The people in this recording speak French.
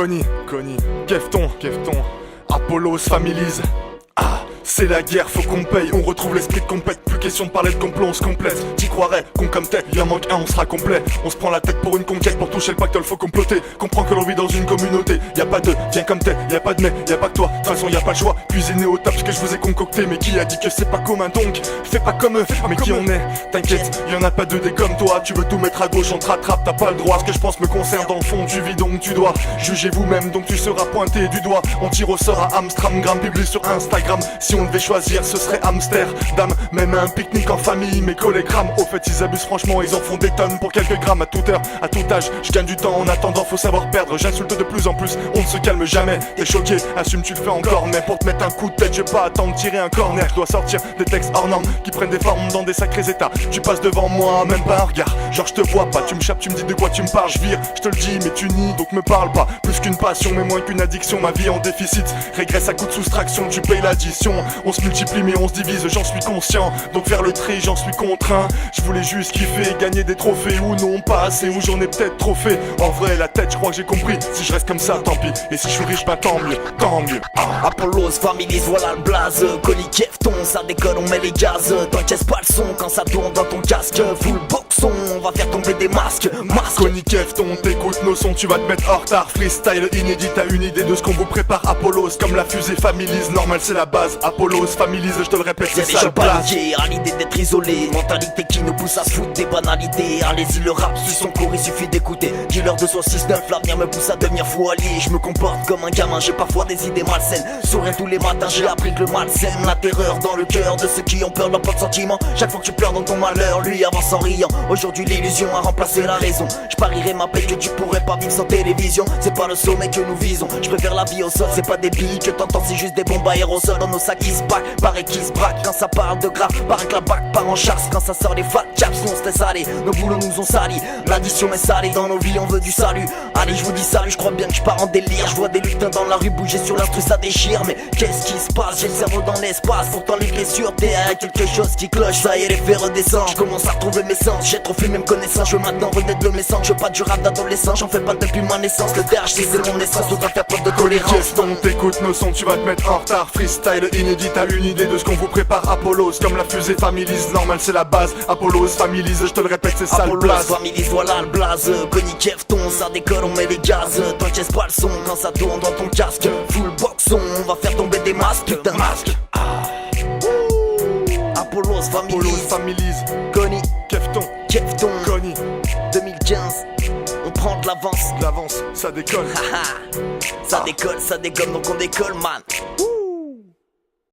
Connie, Kefton, Apollos Families. Ah, c'est la guerre, faut qu'on paye, on retrouve l'esprit de compète. Plus question de parler de complot, on se complète. T'y croirais qu'on comme t'es, il en manque un, on sera complet. On se prend la tête pour une conquête, pour toucher le pactole, faut comploter. Comprends que l'on vit dans une communauté, y a pas de viens comme t'es, y a pas de mais, y a pas que toi. De toute façon y a pas le choix, cuisiner au top ce que je vous ai concocté. Mais qui a dit que c'est pas commun donc fais pas comme eux, mais qui on est. T'inquiète, y en a pas deux des comme toi. Tu veux tout mettre à gauche, on te rattrape, t'as pas le droit. Ce que je pense me concerne dans le fond, tu vis donc tu dois juger vous-même, donc tu seras pointé du doigt. On tire au sort à Amstramgram, publié sur Instagram. Si on devait choisir, ce serait Amsterdam. Même un pique-nique en famille, mes collègues crament. Au fait, ils abusent franchement, ils en font des tonnes pour quelques grammes. À toute heure, à tout âge, je gagne du temps en attendant, faut savoir perdre. J'insulte de plus en plus, on ne se calme jamais. T'es choqué, assume, tu le fais encore. Mais pour te mettre un coup de tête, je vais pas attendre tirer un corner. Je dois sortir des textes hors normes qui prennent des formes dans des sacrés états. Tu passes devant moi, même pas un regard. Genre, je te vois pas, tu me chapes, tu me dis de quoi tu me parles. Je vire, je te le dis, mais tu nies, donc me parle pas. Plus qu'une passion, mais moins qu'une addiction. Ma vie en déficit, régresse à coup de soustraction. Tu payes l'addition, on se multiplie, mais on se divise, j'en suis conscient. Donc faire le tri, j'en suis contraint. Je voulais juste kiffer, gagner des trophées ou non, pas assez, ou j'en ai peut-être trop fait. En vrai, la tête, je crois que j'ai compris. Si je reste comme ça, tant pis. Et si je suis riche, bah tant mieux, tant mieux. Apollos, Families, voilà le blaze. Connie, Kefton, ça décolle, on met les gaz. T'encaisses pas le son quand ça tourne dans ton casque. Full boxon, on va faire tomber des masques. Connie, Kefton, t'écoutes nos sons, tu vas te mettre en retard. Freestyle inédit, t'as une idée de ce qu'on vous prépare. Apollos, comme la fusée Families, normal c'est la base. Apollos, Families, je te le répète, c'est ça le place. À l'idée d'être isolé, mentalité qui nous pousse à se foutre des banalités. Allez-y, le rap suit son cours, il suffit d'écouter. Dealer de 269, l'avenir me pousse à devenir fou allié. Je me comporte comme un gamin, j'ai parfois des idées malsaines. Sourire tous les matins, j'ai appris que le mal sème. La terreur dans le cœur de ceux qui ont peur, n'ont pas de sentiment. Chaque fois que tu pleures dans ton malheur, lui avance en riant. Aujourd'hui l'illusion a remplacé la raison. Je parierais ma paix que tu pourrais pas vivre sans télévision. C'est pas le sommet que nous visons, je préfère la vie au sol. C'est pas des billes que t'entends, c'est juste des bombes aérosols. Dans nos sacs qui se back, pareil qui se braque. Quand ça parle de grave, pareil que la bac part en chasse. Quand ça sort des fat chaps, on se laisse aller. Nos boulots nous ont salis, l'addition est salée. Dans nos vies on veut du salut. Allez je vous dis salut, je crois bien que je pars en délire. Je vois des lutins dans la rue bouger sur l'instru, ça déchire. Mais qu'est-ce qui se passe? J'ai le cerveau dans l'espace. Pourtant les blessures, derrière quelque chose qui cloche. Ça y est, les faits redescendent. Je commence à retrouver mes sens. J'ai trop fumé mes connaissances. Je veux maintenant renaître de mes sangs. Je veux pas du rap d'adolescent. J'en fais pas depuis ma naissance. Le DH c'est mon essence. On doit faire preuve de tolérance. Kefton, t'écoutes nos sons, tu vas te mettre en retard. Freestyle inédit, t'as une idée de ce qu'on vous prépare. Apollos, comme la fusée Families, normal c'est la base. Apollos Families, je te le répète, c'est ça le place. Families, voilà le blaze. Connie, Kefton, ça décolle, on met les gaz. T'encaisses pas le son quand ça tourne dans ton casque. Full boxon, on va faire tomber des masques. Putain, masque. Apollos Families, Connie, Kefton, Connie. 2015, on prend de l'avance. L'avance, ça décolle. Ça décolle, donc on décolle, man.